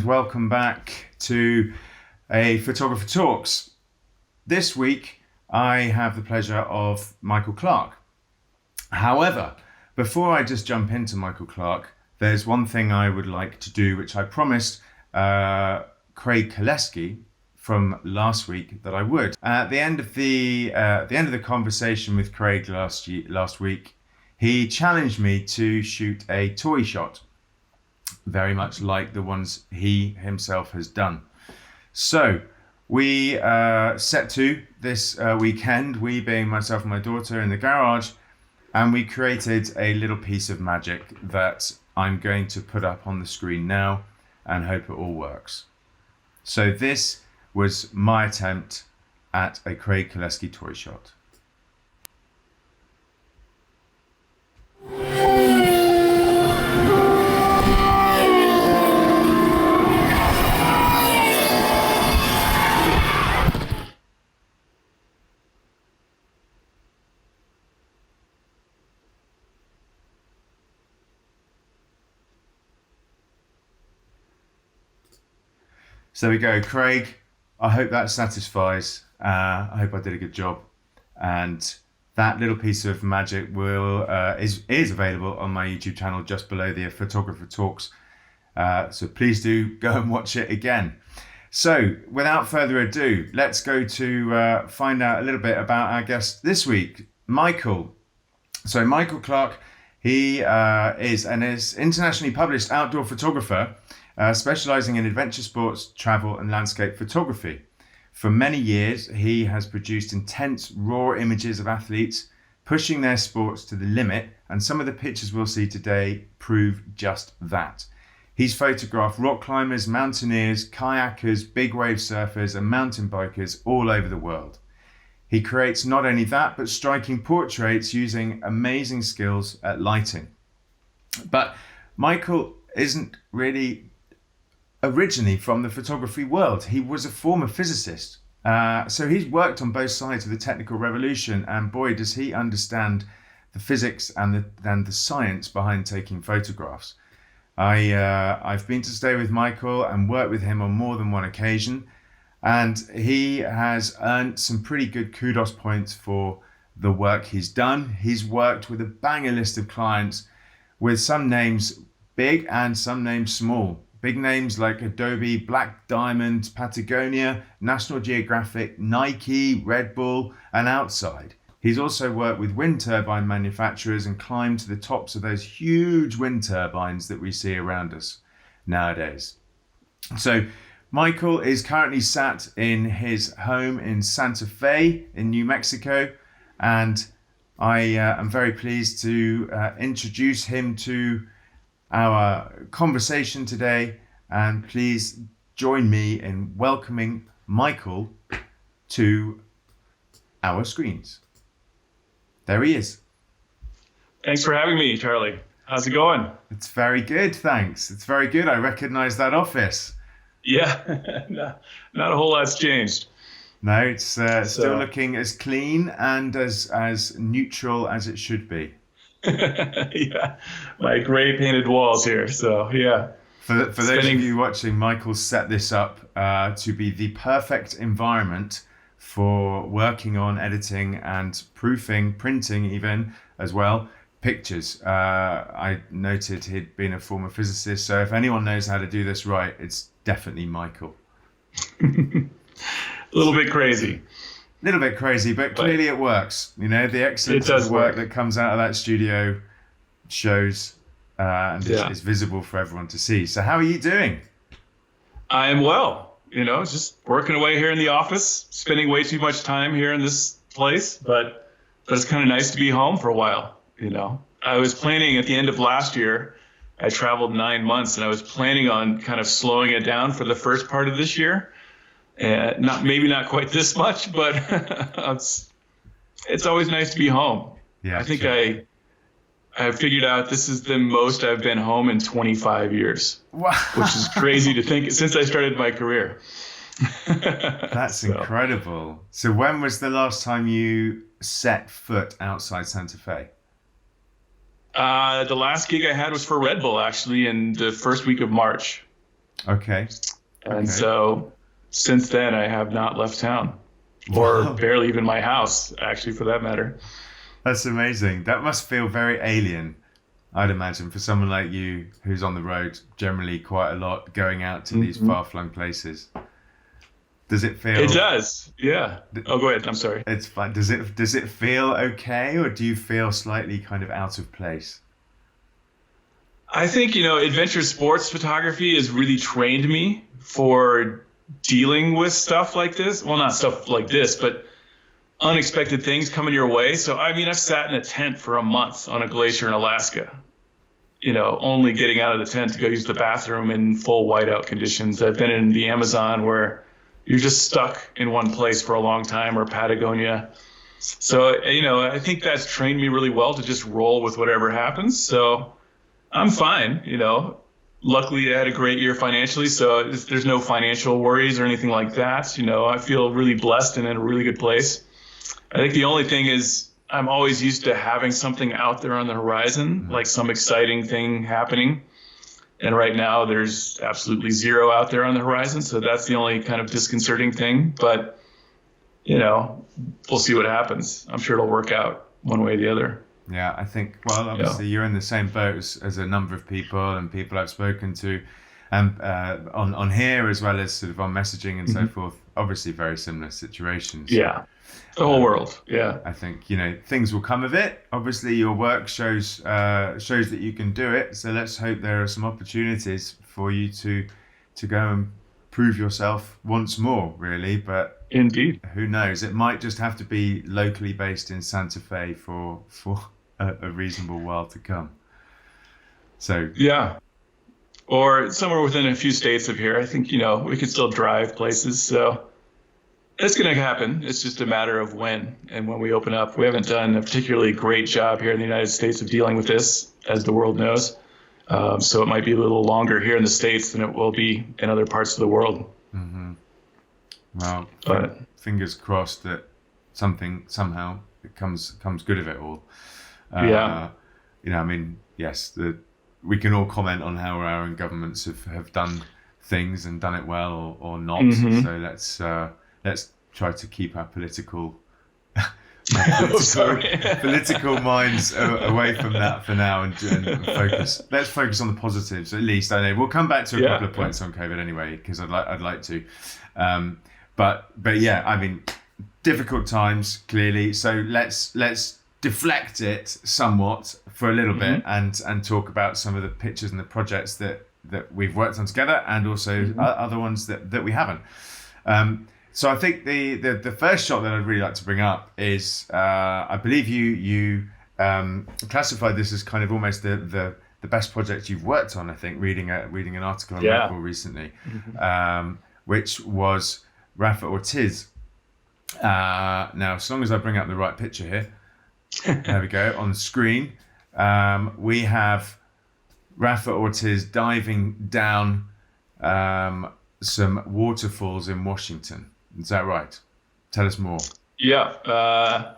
welcome back to a Photographer Talks. This week, I have the pleasure of Michael Clark. However, before I just jump into Michael Clark, there's one thing I would like to do, which I promised Craig Koleski from last week that I would. At the end of the conversation with Craig last week, he challenged me to shoot a toy shot, very much like the ones he himself has done. So we set to this weekend, we being myself and my daughter, in the garage, and we created a little piece of magic that I'm going to put up on the screen now and hope it all works. So this was my attempt at a Craig Koleski toy shot. So there we go, Craig. I hope that satisfies. I hope I did a good job. And that little piece of magic is available on my YouTube channel just below the Photographer Talks. So please do go and watch it again. So without further ado, let's go to find out a little bit about our guest this week, Michael. So Michael Clark, he is an internationally published outdoor photographer, specializing in adventure sports, travel, and landscape photography. For many years, he has produced intense, raw images of athletes pushing their sports to the limit, and some of the pictures we'll see today prove just that. He's photographed rock climbers, mountaineers, kayakers, big wave surfers, and mountain bikers all over the world. He creates not only that, but striking portraits using amazing skills at lighting. But Michael isn't really originally from the photography world. He was a former physicist. So he's worked on both sides of the technical revolution, and boy, does he understand the physics and the science behind taking photographs. I've been to stay with Michael and worked with him on more than one occasion, and he has earned some pretty good kudos points for the work he's done. He's worked with a banger list of clients, with some names big and some names small. Big names like Adobe, Black Diamond, Patagonia, National Geographic, Nike, Red Bull, and Outside. He's also worked with wind turbine manufacturers and climbed to the tops of those huge wind turbines that we see around us nowadays. So Michael is currently sat in his home in Santa Fe in New Mexico, and I am very pleased to introduce him to our conversation today, and please join me in welcoming Michael to our screens. There he is. Thanks for having me, Charlie. How's it going? It's very good, thanks. It's very good. I recognize that office. Yeah, not a whole lot's changed. No, it's still looking as clean and as neutral as it should be. Yeah, my gray painted walls here. So yeah. For those of you watching, Michael set this up to be the perfect environment for working on editing and proofing, printing even as well, pictures. I noted he'd been a former physicist, so if anyone knows how to do this right, it's definitely Michael. A little bit crazy. Little bit crazy, but clearly it works. You know, the excellence of the work that comes out of that studio shows and is visible for everyone to see. So how are you doing? I am well. You know, just working away here in the office, spending way too much time here in this place, but it's kind of nice to be home for a while. You know, I was planning at the end of last year, I traveled 9 months, and I was planning on kind of slowing it down for the first part of this year. Maybe not quite this much, but it's always nice to be home. Yeah, I think sure. I figured out this is the most I've been home in 25 years. Wow. Which is crazy to think since I started my career. That's incredible. So when was the last time you set foot outside Santa Fe? The last gig I had was for Red Bull, actually, in the first week of March. Okay. And so since then, I have not left town, or barely even my house, actually, for that matter. That's amazing. That must feel very alien, I'd imagine, for someone like you who's on the road generally quite a lot, going out to these far-flung places. Does it feel? It does, yeah. Oh, go ahead. I'm sorry. It's fine. Does it feel okay, or do you feel slightly kind of out of place? I think, adventure sports photography has really trained me for dealing with stuff like this. Well, not stuff like this, but unexpected things coming your way. So, I mean, I've sat in a tent for a month on a glacier in Alaska, only getting out of the tent to go use the bathroom in full whiteout conditions. I've been in the Amazon where you're just stuck in one place for a long time, or Patagonia. So, I think that's trained me really well to just roll with whatever happens. So I'm fine, Luckily, I had a great year financially, so there's no financial worries or anything like that. I feel really blessed and in a really good place. I think the only thing is I'm always used to having something out there on the horizon, like some exciting thing happening. And right now there's absolutely zero out there on the horizon. So that's the only kind of disconcerting thing. But, we'll see what happens. I'm sure it'll work out one way or the other. Yeah, I think, well, obviously you're in the same boat as a number of people and people I've spoken to on here, as well as sort of on messaging and so forth. Obviously very similar situations. Yeah, the whole world. Yeah. I think, things will come of it. Obviously your work shows that you can do it. So let's hope there are some opportunities for you to go and prove yourself once more, really. But indeed, who knows? It might just have to be locally based in Santa Fe for a reasonable while to come. So yeah, or somewhere within a few states of here. I think we could still drive places, so it's going to happen. It's just a matter of when and when we open up. We haven't done a particularly great job here in the United States of dealing with this, as the world knows. So it might be a little longer here in the States than it will be in other parts of the world. Mm-hmm. Well, fingers crossed that somehow it comes good of it all. Yeah. I mean, yes, we can all comment on how our own governments have done things and done it well or not. Mm-hmm. So let's try to keep our political minds away from that for now and focus. Let's focus on the positives at least. I know we'll come back to a couple of points on COVID anyway, because I'd like to. But yeah, I mean, difficult times clearly. So let's deflect it somewhat for a little bit and talk about some of the pictures and the projects that we've worked on together, and also other ones that we haven't. So I think the first shot that I'd really like to bring up is I believe you classified this as kind of almost the best project you've worked on. I think reading an article on Rafa recently, which was Rafa Ortiz. Now, as long as I bring up the right picture here, there we go on the screen. We have Rafa Ortiz diving down some waterfalls in Washington. Is that right? Tell us more. Yeah.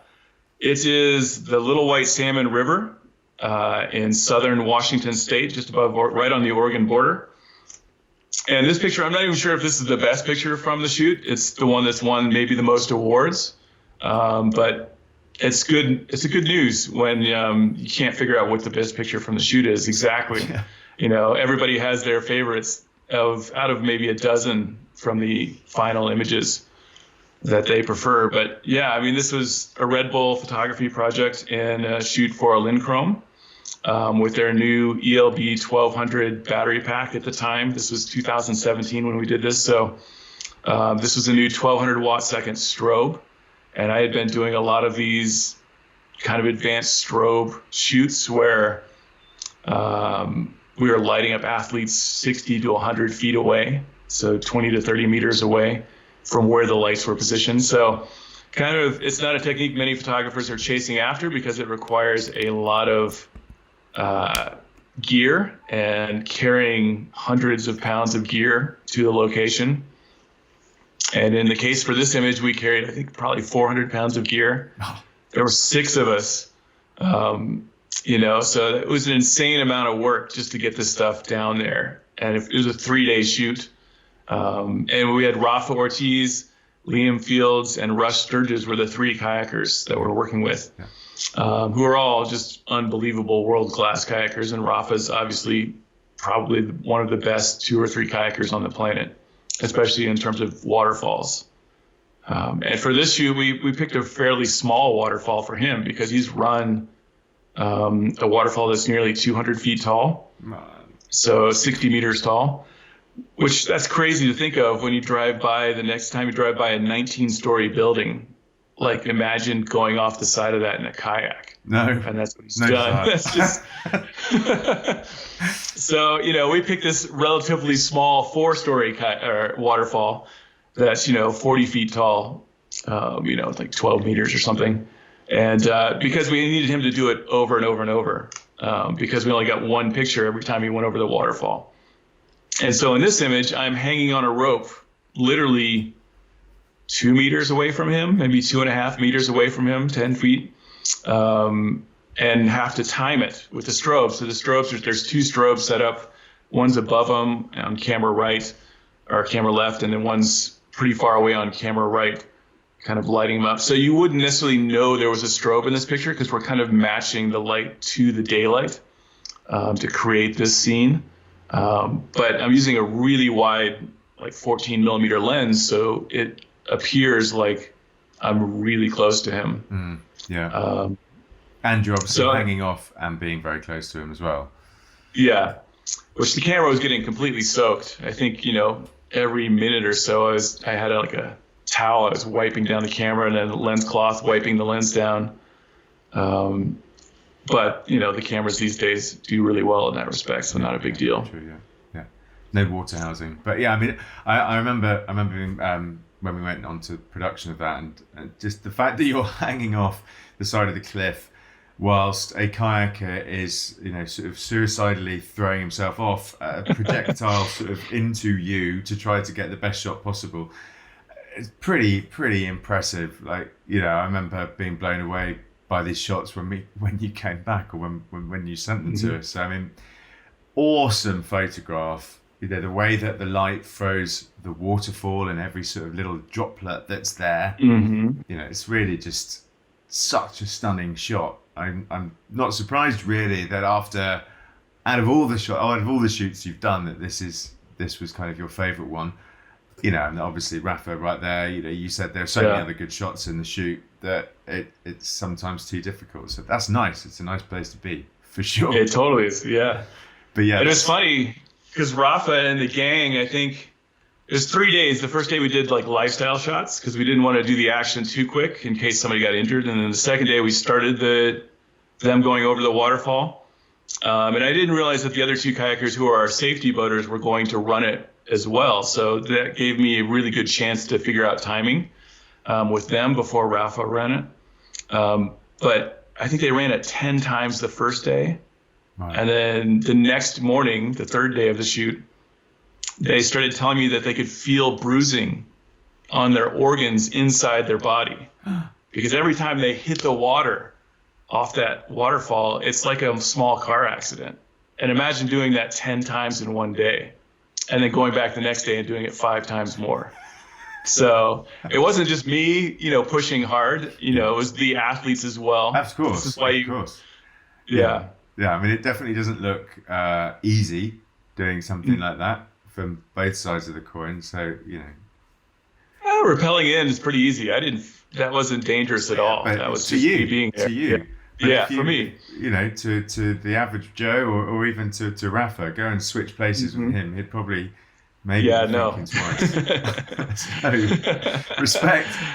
It is the Little White Salmon River in southern Washington state, just above, right on the Oregon border. And this picture, I'm not even sure if this is the best picture from the shoot. It's the one that's won maybe the most awards. But it's good. It's a good news when you can't figure out what the best picture from the shoot is exactly. Yeah. Everybody has their favorites out of maybe a dozen from the final images that they prefer. But yeah, I mean, this was a Red Bull photography project and a shoot for a Linchrome with their new ELB 1200 battery pack at the time. This was 2017 when we did this. So this was a new 1200 watt second strobe. And I had been doing a lot of these kind of advanced strobe shoots where we were lighting up athletes 60 to 100 feet away, so 20 to 30 meters away from where the lights were positioned. So kind of, it's not a technique many photographers are chasing after because it requires a lot of gear and carrying hundreds of pounds of gear to the location. And in the case for this image, we carried, I think, probably 400 pounds of gear. There were 6 of us, so it was an insane amount of work just to get this stuff down there. and it was a 3-day shoot. And we had Rafa Ortiz, Liam Fields, and Russ Sturgis were the 3 kayakers that we're working with, who are all just unbelievable world-class kayakers. And Rafa's obviously probably one of the best 2 or 3 kayakers on the planet, especially in terms of waterfalls. And for this shoot, we picked a fairly small waterfall for him because he's run a waterfall that's nearly 200 feet tall, so 60 meters tall, which that's crazy to think of when you drive by the next time you drive by a 19-story building. Like, imagine going off the side of that in a kayak. No. And that's what he's done. That's just so, we picked this relatively small 4-story waterfall that's, 40 feet tall, like 12 meters or something. And because we needed him to do it over and over and over, because we only got one picture every time he went over the waterfall. And so in this image, I'm hanging on a rope, literally 2 meters away from him, maybe 2.5 meters away from him, 10 feet, and have to time it with the strobes. So the strobes, there's 2 strobes set up. One's above him on camera right or camera left, and then one's pretty far away on camera right, kind of lighting him up. So you wouldn't necessarily know there was a strobe in this picture because we're kind of matching the light to the daylight to create this scene. But I'm using a really wide, like 14 millimeter lens, so it appears like I'm really close to him. And you're obviously hanging off and being very close to him as well. Yeah, which the camera was getting completely soaked. I think, every minute or so I had like a towel I was wiping down the camera and then a lens cloth wiping the lens down. But, the cameras these days do really well in that respect, so not a big deal. True, yeah. No water housing. But yeah, I mean, I remember when we went on to production of that and just the fact that you're hanging off the side of the cliff whilst a kayaker is, sort of suicidally throwing himself off a projectile sort of into you to try to get the best shot possible. It's pretty impressive. Like, I remember being blown away by these shots when you came back or when you sent them to us. So, I mean, awesome photograph. The way that the light throws the waterfall and every sort of little droplet that's there. It's really just such a stunning shot. I'm not surprised really that out of all the shoots you've done, that this was kind of your favorite one. And obviously Rafa right there, you said there are so many other good shots in the shoot that it's sometimes too difficult. So that's nice. It's a nice place to be, for sure. It totally is, yeah. But yeah. And it's funny because Rafa and the gang, I think it was 3 days. The first day we did like lifestyle shots because we didn't want to do the action too quick in case somebody got injured. And then the second day we started them going over the waterfall. And I didn't realize that the other 2 kayakers who are our safety boaters were going to run it as well. So that gave me a really good chance to figure out timing with them before Rafa ran it. But I think they ran it 10 times the first day. Right. And then the next morning, the 3rd day of the shoot, they started telling me that they could feel bruising on their organs inside their body. Because every time they hit the water off that waterfall, it's like a small car accident. And imagine doing that 10 times in one day and then going back the next day and doing it 5 times more. So it wasn't just me, pushing hard, it was the athletes as well. Of course. This is why of course. Yeah. Yeah. I mean, it definitely doesn't look easy doing something like that from both sides of the coin. So, rappelling in is pretty easy. That wasn't dangerous at all. But that was to just you, me being there. To you. Yeah, for me. To the average Joe or even to Rafa, go and switch places with him. He'd probably maybe thinking twice. So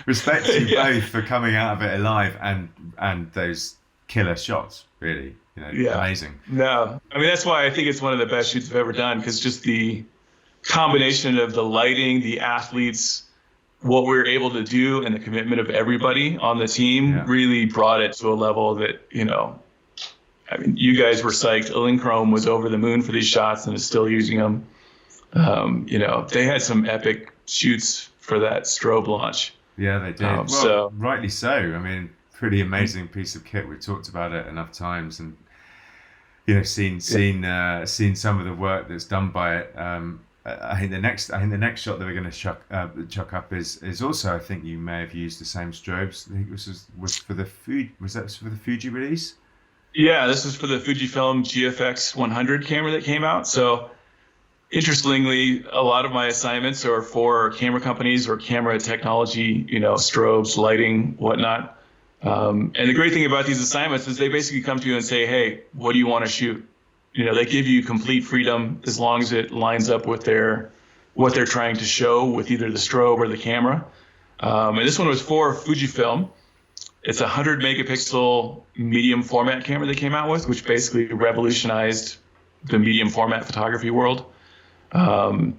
respect to you both for coming out of it alive and those killer shots. Really, amazing. No, I mean that's why I think it's one of the best shoots I've ever done because just the combination of the lighting, the athletes, what we were able to do and the commitment of everybody on the team really brought it to a level that, I mean, you guys were psyched. Chrome was over the moon for these shots and is still using them. They had some epic shoots for that strobe launch. Yeah, they did. Rightly so. I mean, pretty amazing piece of kit. We've talked about it enough times. And seen some of the work that's done by it. I think the next shot that we're going to chuck up is also, I think you may have used the same strobes. I think it was for the Fuji release. Yeah, this is for the Fujifilm GFX 100 camera that came out. So interestingly, a lot of my assignments are for camera companies or camera technology, strobes, lighting, whatnot. And the great thing about these assignments is they basically come to you and say, hey, what do you want to shoot? They give you complete freedom as long as it lines up with what they're trying to show with either the strobe or the camera. And this one was for Fujifilm. It's a 100 megapixel medium format camera they came out with, which basically revolutionized the medium format photography world. And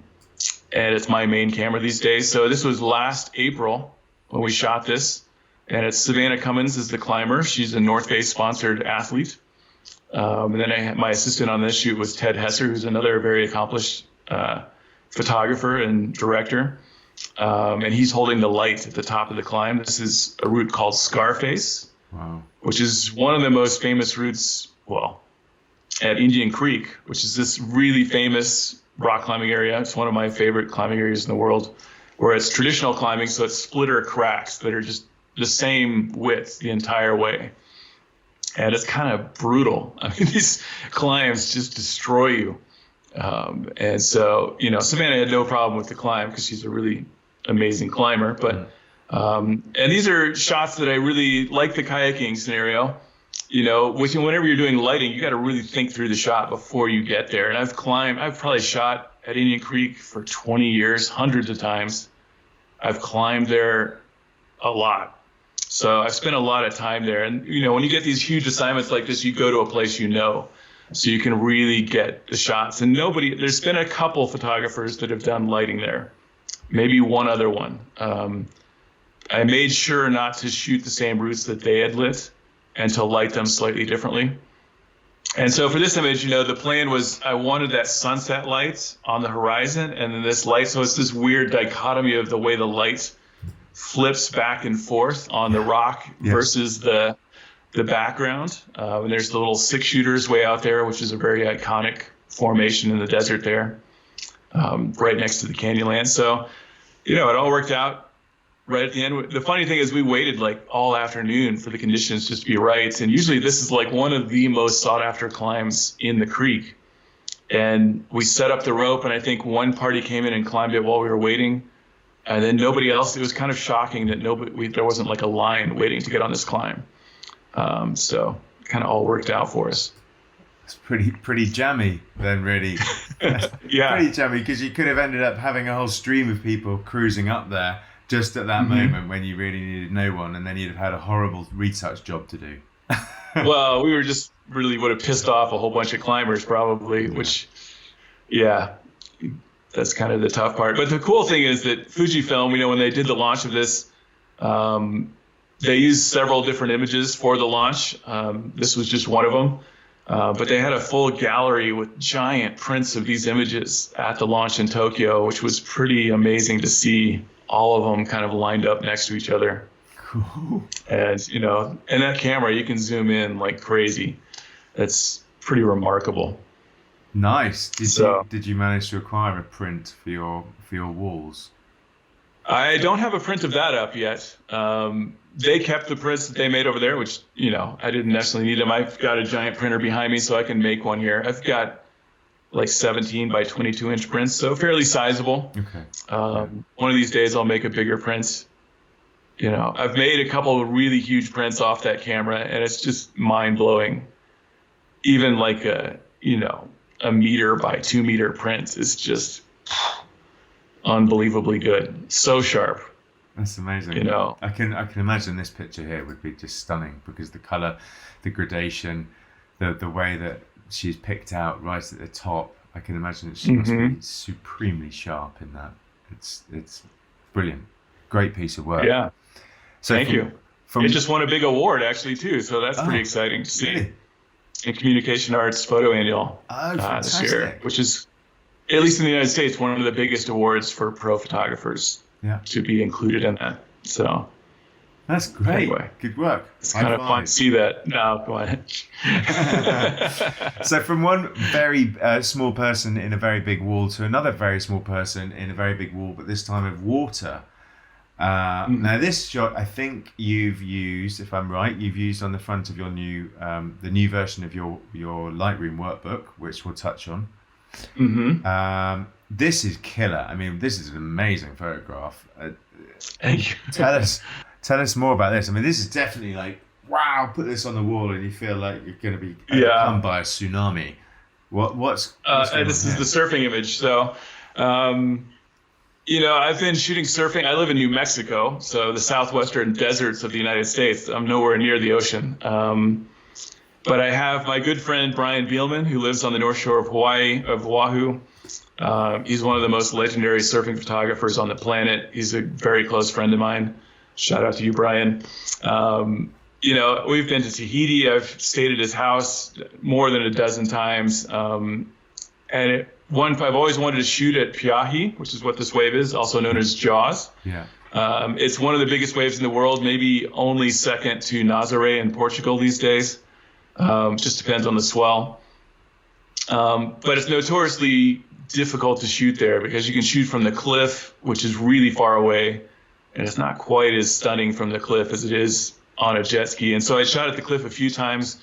it's my main camera these days. So this was last April when we shot this. And it's Savannah Cummins is the climber. She's a North Face sponsored athlete. And then my assistant on this shoot was Ted Hesser, who's another very accomplished photographer and director. And he's holding the light at the top of the climb. This is a route called Scarface, wow, which is one of the most famous routes, at Indian Creek, which is this really famous rock climbing area. It's one of my favorite climbing areas in the world, where it's traditional climbing, so it's splitter cracks that are just the same width the entire way. And it's kind of brutal. I mean, these climbs just destroy you. And so, Savannah had no problem with the climb because she's a really amazing climber. But and these are shots that I really like the kayaking scenario. Whenever you're doing lighting, you got to really think through the shot before you get there. And I've probably shot at Indian Creek for 20 years, hundreds of times. I've climbed there a lot. So I've spent a lot of time there. And, when you get these huge assignments like this, you go to a place so you can really get the shots. And there's been a couple photographers that have done lighting there, maybe one other one. I made sure not to shoot the same routes that they had lit and to light them slightly differently. And so for this image, the plan was I wanted that sunset light on the horizon and then this light. So it's this weird dichotomy of the way the light flips back and forth on the rock versus the background. And there's the little six shooters way out there, which is a very iconic formation in the desert there, right next to the Canyonlands. So, it all worked out right at the end. The funny thing is we waited like all afternoon for the conditions just to be right. And usually this is like one of the most sought after climbs in the creek. And we set up the rope and I think one party came in and climbed it while we were waiting. And then nobody else. It was kind of shocking that there wasn't like a line waiting to get on this climb. So it kind of all worked out for us. It's pretty jammy then, really. Yeah. Pretty jammy because you could have ended up having a whole stream of people cruising up there just at that moment when you really needed no one, and then you'd have had a horrible retouch job to do. Well, we were just really would have pissed off a whole bunch of climbers probably, which, that's kind of the tough part. But the cool thing is that Fujifilm, when they did the launch of this, they used several different images for the launch. This was just one of them. But they had a full gallery with giant prints of these images at the launch in Tokyo, which was pretty amazing to see all of them kind of lined up next to each other. Cool. And, and that camera, you can zoom in like crazy. It's pretty remarkable. Nice. Did you manage to acquire a print for your walls? I don't have a print of that up yet. They kept the prints that they made over there, which I didn't necessarily need them. I've got a giant printer behind me, so I can make one here. I've got like 17 by 22 inch prints, so fairly sizable. Okay. One of these days I'll make a bigger print. I've made a couple of really huge prints off that camera, and it's just mind blowing. Even like a meter by 2 meter print is just unbelievably good. So sharp. That's amazing. I can imagine this picture here would be just stunning because the color, the gradation, the way that she's picked out right at the top. I can imagine that she must be supremely sharp in that. It's brilliant. Great piece of work. Yeah. So Thank you. It just won a big award actually too, so that's pretty exciting to see. Really? In Communication Arts Photo Annual this year, which is, at least in the United States, one of the biggest awards for pro photographers to be included in that. So That's great. Anyway, Good work. it's kind of fun to see that. No, go on. So from one very small person in a very big wall to another very small person in a very big wall, but this time of water. Now this shot, I think you've used, if I'm right, you've used on the front of your new, the new version of your Lightroom workbook, which we'll touch on. This is killer. I mean, this is an amazing photograph. Thank you. Tell us more about this. I mean, this is definitely like, wow, put this on the wall and you feel like you're going to be overcome by a tsunami. What's this is the surfing image. So, I've been shooting surfing. I live in New Mexico, so the southwestern deserts of the United States. I'm nowhere near the ocean. But I have my good friend Brian Bielman, who lives on the north shore of Oahu. He's one of the most legendary surfing photographers on the planet. He's a very close friend of mine. Shout out to you, Brian. We've been to Tahiti. I've stayed at his house more than a dozen times. I've always wanted to shoot at Piahi, which is what this wave is, also known as Jaws. Yeah. It's one of the biggest waves in the world, maybe only second to Nazaré in Portugal these days. Just depends on the swell. But it's notoriously difficult to shoot there because you can shoot from the cliff, which is really far away, and it's not quite as stunning from the cliff as it is on a jet ski. And so I shot at the cliff a few times,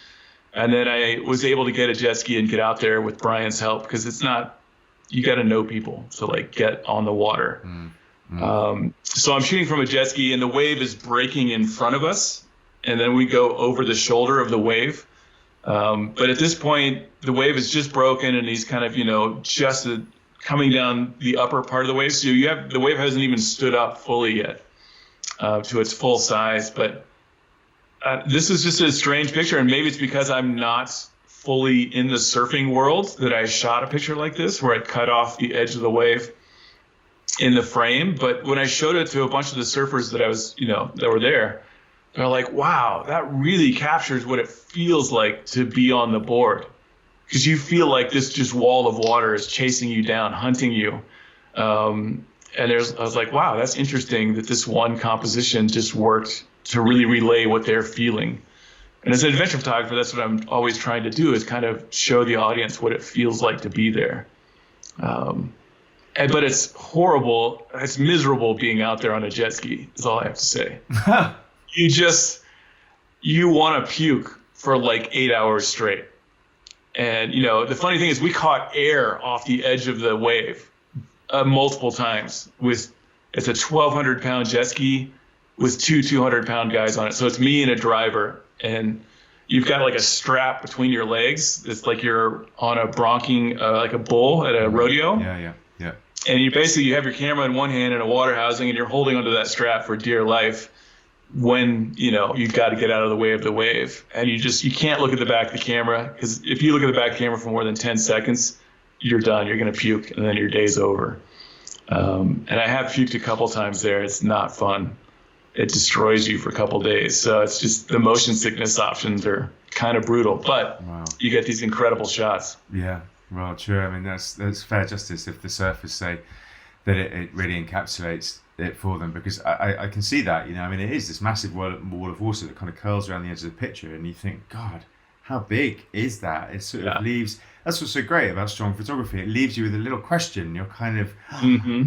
and then I was able to get a jet ski and get out there with Brian's help, because you got to know people to like get on the water. So I'm shooting from a jet ski and the wave is breaking in front of us, and then we go over the shoulder of the wave. But at this point, the wave is just broken and he's kind of, just coming down the upper part of the wave. So the wave hasn't even stood up fully yet to its full size. But this is just a strange picture. And maybe it's because I'm not fully in the surfing world that I shot a picture like this, where I cut off the edge of the wave in the frame. But when I showed it to a bunch of the surfers that I was, that were there, they're like, wow, that really captures what it feels like to be on the board. Because you feel like this just wall of water is chasing you down, hunting you. And I was like, wow, that's interesting that this one composition just worked to really relay what they're feeling. And as an adventure photographer, that's what I'm always trying to do, is kind of show the audience what it feels like to be there. But it's horrible. It's miserable being out there on a jet ski, is all I have to say. You want to puke for like 8 hours straight. And, the funny thing is we caught air off the edge of the wave multiple times. It's a 1,200-pound jet ski with two 200-pound guys on it. So it's me and a driver. And you've got like a strap between your legs. It's like you're on a bronking, like a bull at a rodeo. Yeah. And you have your camera in one hand and a water housing, and you're holding onto that strap for dear life when, you've got to get out of the way of the wave. And you can't look at the back of the camera, because if you look at the back of the camera for more than 10 seconds, you're done. You're going to puke, and then your day's over. And I have puked a couple times there. It's not fun. It destroys you for a couple days. So it's just, the motion sickness options are kind of brutal, but you get these incredible shots. Yeah, well, true. I mean, that's fair justice if the surfers say that it really encapsulates it for them, because I can see that, I mean, it is this massive wall of water that kind of curls around the edge of the picture, and you think, God, how big is that? It sort of leaves, that's what's so great about strong photography, it leaves you with a little question. You're kind of,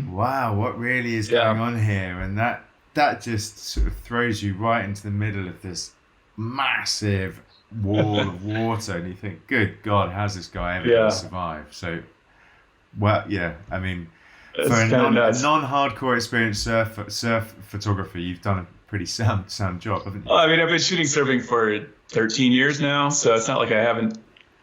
wow, what really is going on here? And that just sort of throws you right into the middle of this massive wall of water, and you think, good God, how's this guy ever going to survive? So, I mean, for a non-hardcore experienced surf photographer, you've done a pretty sound job, haven't you? Well, I mean, I've been shooting surfing for 13 years now, so it's not like I haven't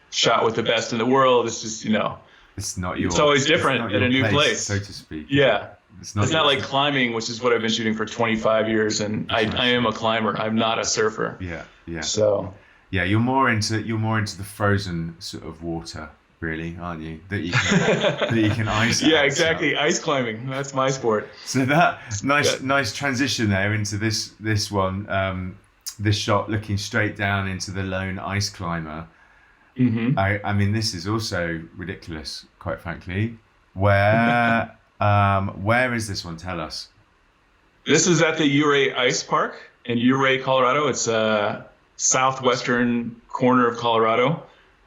shot with the best in the world. It's just, it's always different at a new place, so to speak. Yeah. It's not like climbing, which is what I've been shooting for 25 years, and I am a climber. I'm not a surfer. Yeah. So. Yeah, you're more into the frozen sort of water, really, aren't you? That you can ice. Yeah, exactly. Ice climbing. That's my sport. So that nice transition there into this one. This shot looking straight down into the lone ice climber. I mean, this is also ridiculous, quite frankly. Where is this one? Tell us. This is at the Ouray Ice Park in Ouray, Colorado. It's a southwestern corner of Colorado.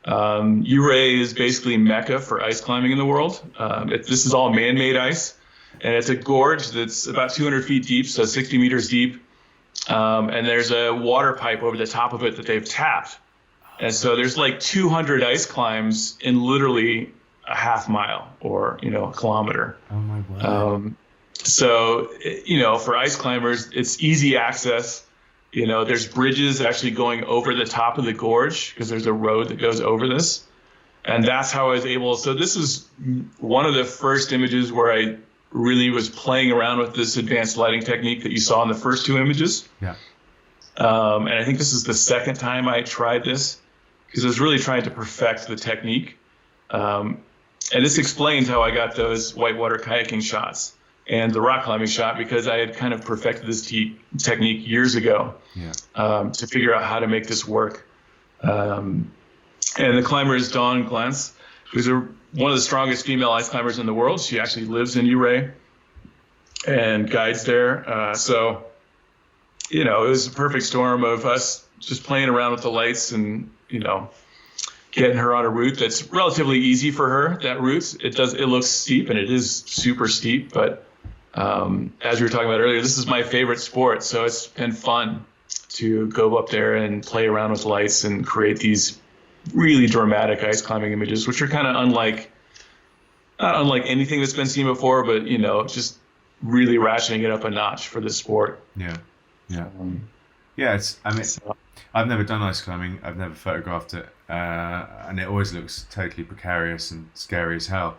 Ouray is basically Mecca for ice climbing in the world. This is all man-made ice, and it's a gorge that's about 200 feet deep, so 60 meters deep. And there's a water pipe over the top of it that they've tapped. And so there's like 200 ice climbs in literally a half mile or, a kilometer. Oh my word. So, for ice climbers, it's easy access. There's bridges actually going over the top of the gorge because there's a road that goes over this. And that's how I was able. So this is one of the first images where I really was playing around with this advanced lighting technique that you saw in the first two images. Yeah. And I think this is the second time I tried this because I was really trying to perfect the technique. And this explains how I got those whitewater kayaking shots and the rock climbing shot, because I had kind of perfected this technique years ago to figure out how to make this work. And the climber is Dawn Glantz, who's one of the strongest female ice climbers in the world. She actually lives in Ouray and guides there. So, it was a perfect storm of us just playing around with the lights and, getting her on a route that's relatively easy for her. That route, it looks steep, and it is super steep. But as we were talking about earlier, this is my favorite sport. So it's been fun to go up there and play around with lights and create these really dramatic ice climbing images, which are kind of not unlike anything that's been seen before, but, just really ratcheting it up a notch for this sport. Yeah. I've never done ice climbing. I've never photographed it. And it always looks totally precarious and scary as hell.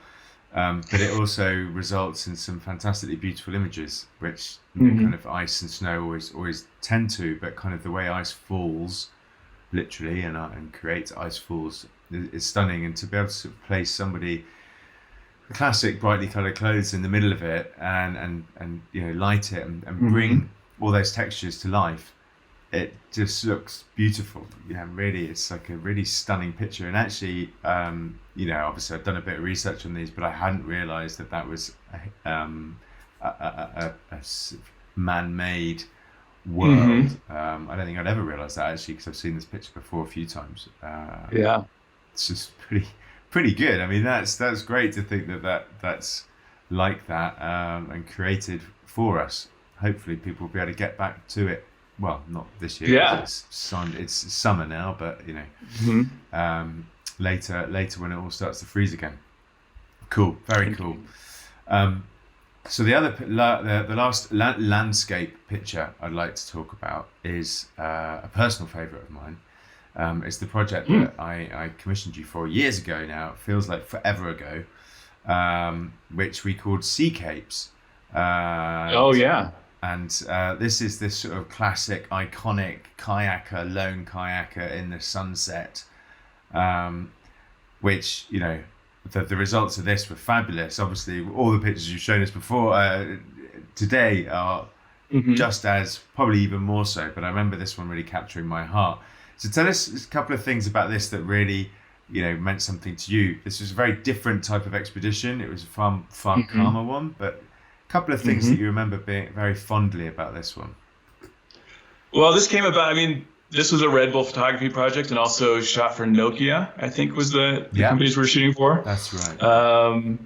But it also results in some fantastically beautiful images, which kind of ice and snow always tend to, but kind of the way ice falls, literally, and creates ice falls is stunning. And to be able to sort of place somebody, classic brightly colored clothes in the middle of it and light it and bring all those textures to life, it just looks beautiful. Really, it's like a really stunning picture. And actually, obviously I've done a bit of research on these, but I hadn't realized that was a sort of man-made world. I don't think I'd ever realized that, actually, because I've seen this picture before a few times. It's just pretty good. I mean, that's great to think that's like that and created for us. Hopefully people will be able to get back to it. Well, not this year. Yeah. It's summer now, but later when it all starts to freeze again. Cool, very cool. So the last landscape picture I'd like to talk about is a personal favourite of mine. It's the project that I commissioned you for years ago now. It feels like forever ago, which we called Sea Capes. And this is this sort of classic, iconic kayaker, lone kayaker in the sunset, which, the results of this were fabulous. Obviously, all the pictures you've shown us before today are just as, probably even more so, but I remember this one really capturing my heart. So tell us a couple of things about this that really, meant something to you. This was a very different type of expedition. It was a far calmer one, but a couple of things that you remember being very fondly about this one. Well, this came about, this was a Red Bull photography project and also shot for Nokia, I think was the companies we're shooting for. That's right.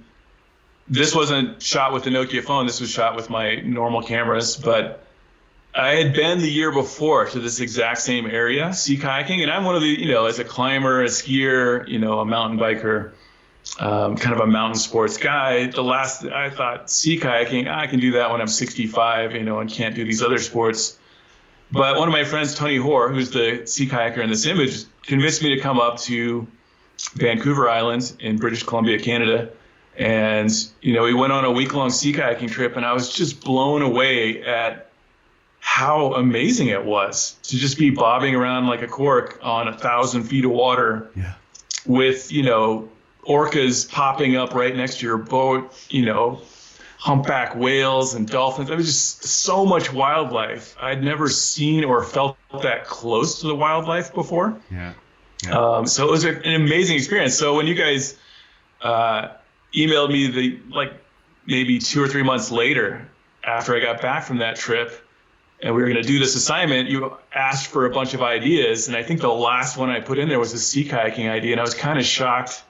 This wasn't shot with the Nokia phone. This was shot with my normal cameras, but I had been the year before to this exact same area, sea kayaking, and I'm one of the, as a climber, a skier, a mountain biker, kind of a mountain sports guy. I thought sea kayaking, I can do that when I'm 65, and can't do these other sports. But one of my friends, Tony Hoare, who's the sea kayaker in this image, convinced me to come up to Vancouver Island in British Columbia, Canada. And, we went on a week-long sea kayaking trip, and I was just blown away at how amazing it was to just be bobbing around like a cork on 1,000 feet of water with, orcas popping up right next to your boat, humpback whales and dolphins. It was just so much wildlife. I'd never seen or felt that close to the wildlife before. So it was an amazing experience. So when you guys emailed me maybe 2 or 3 months later after I got back from that trip, and we were going to do this assignment, you asked for a bunch of ideas. And I think the last one I put in there was a sea kayaking idea. And I was kind of shocked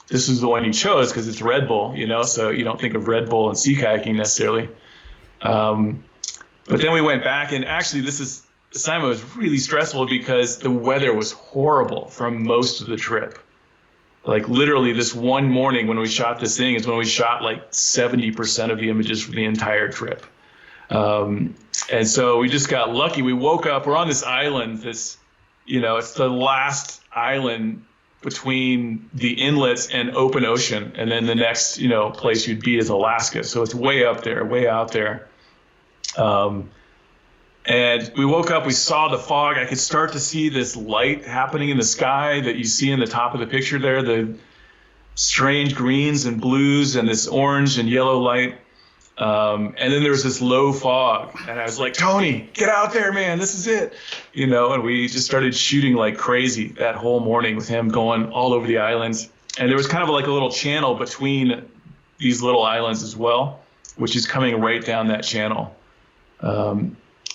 this was the one you chose because it's Red Bull, so you don't think of Red Bull and sea kayaking necessarily. But then we went back, and actually this assignment was really stressful because the weather was horrible from most of the trip. Like literally this one morning when we shot this thing is when we shot like 70% of the images from the entire trip. And so we just got lucky. We woke up, we're on this island, it's the last island between the inlets and open ocean. And then the next, place you'd be is Alaska. So it's way up there, way out there. And we woke up, we saw the fog. I could start to see this light happening in the sky that you see in the top of the picture there, the strange greens and blues and this orange and yellow light. And then there was this low fog. And I was like, Tony, get out there, man. This is it. And we just started shooting like crazy that whole morning with him going all over the islands. And there was kind of like a little channel between these little islands as well, which is coming right down that channel.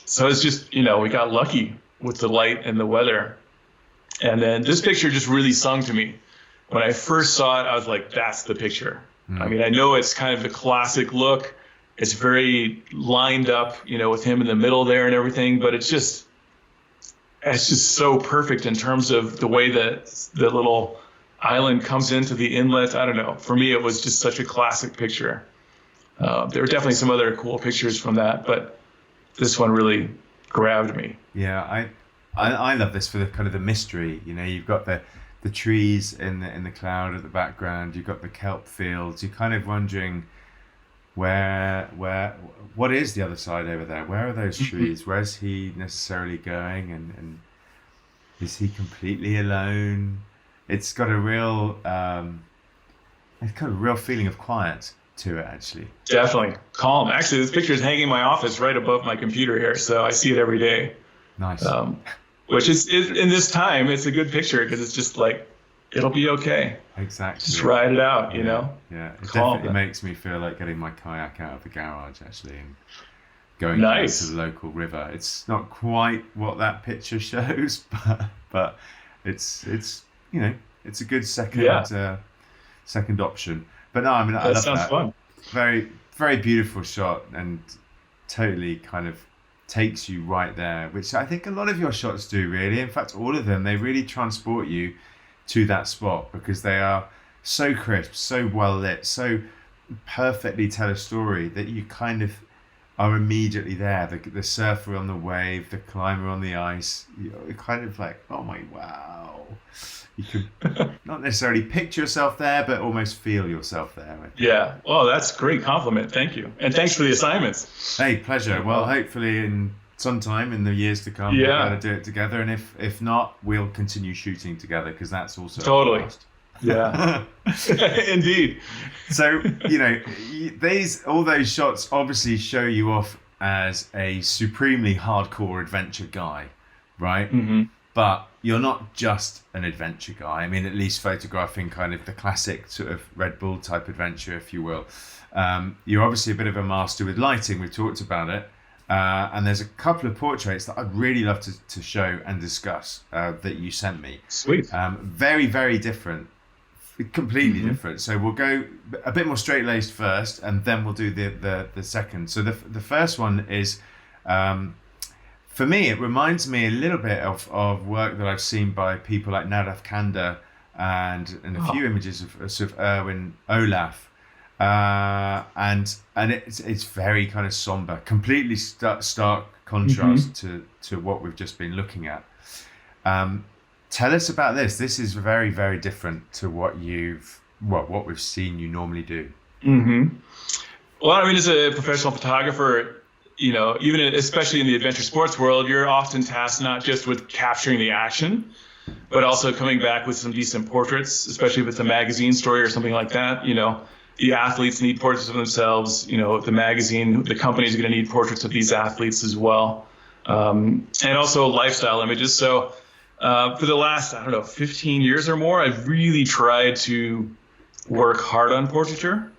So it's just, we got lucky with the light and the weather. And then this picture just really sung to me. When I first saw it, I was like, that's the picture. I mean, I know it's kind of the classic look. It's very lined up, with him in the middle there and everything. But it's just so perfect in terms of the way that the little island comes into the inlet. I don't know. For me, it was just such a classic picture. There were definitely some other cool pictures from that, but this one really grabbed me. Yeah, I love this for the kind of the mystery. You've got the trees in the cloud at the background. You've got the kelp fields. You're kind of wondering what is the other side over there? Where are those trees? Where's he necessarily going? And is he completely alone? It's got a real feeling of quiet to it, actually. Definitely calm. Actually, this picture is hanging in my office right above my computer here, so I see it every day. Nice. Which is in this time, it's a good picture because it's just like, it'll be okay. Exactly. Just ride it out, Yeah, it calm. definitely makes me feel like getting my kayak out of the garage, actually, and going nice. down to the local river. It's not quite what that picture shows, but it's it's a good second option. But no, I mean, I love that. Sounds fun. Very, very beautiful shot, and totally kind of takes you right there, which I think a lot of your shots do, really. In fact, all of them, they really transport you to that spot because they are so crisp, so well lit, so perfectly tell a story that you kind of are immediately there. The surfer on the wave, the climber on the ice, you're kind of like, oh my, wow. You can not necessarily picture yourself there, but almost feel yourself there. Yeah. Well, that's a great compliment. Thank you. And thanks for the assignments. Hey, pleasure. Well, hopefully in sometime in the years to come, we'll be able to do it together. And if not, we'll continue shooting together because that's also totally. Yeah. Indeed. So, all those shots obviously show you off as a supremely hardcore adventure guy, right? Mm-hmm. But you're not just an adventure guy. I mean, at least photographing kind of the classic sort of Red Bull type adventure, if you will. You're obviously a bit of a master with lighting. We've talked about it. And there's a couple of portraits that I'd really love to show and discuss that you sent me. Sweet. Very, very different. Completely different. So we'll go a bit more straight-laced first, and then we'll do the second. So the first one is... for me, it reminds me a little bit of work that I've seen by people like Nadav Kanda and a few images of sort of Erwin Olaf. And it's very kind of somber, completely stark contrast to what we've just been looking at. Tell us about this. This is very, very different to what we've seen you normally do. Mm-hmm. Well, I mean, as a professional photographer, even especially in the adventure sports world, you're often tasked not just with capturing the action, but also coming back with some decent portraits, especially if it's a magazine story or something like that. The athletes need portraits of themselves. The magazine, the company's going to need portraits of these athletes as well. And also lifestyle images. So for the last, 15 years or more, I've really tried to work hard on portraiture.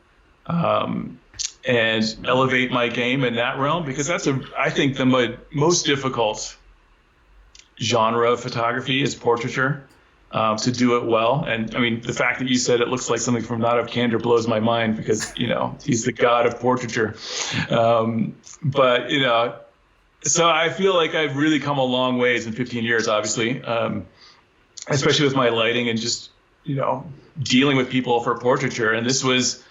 and elevate my game in that realm, because that's I think the most difficult genre of photography is portraiture, to do it well. And I mean, the fact that you said it looks like something from Not of Candor blows my mind, because, he's the god of portraiture. But, so I feel like I've really come a long ways in 15 years, obviously, especially with my lighting and just, dealing with people for portraiture. And this was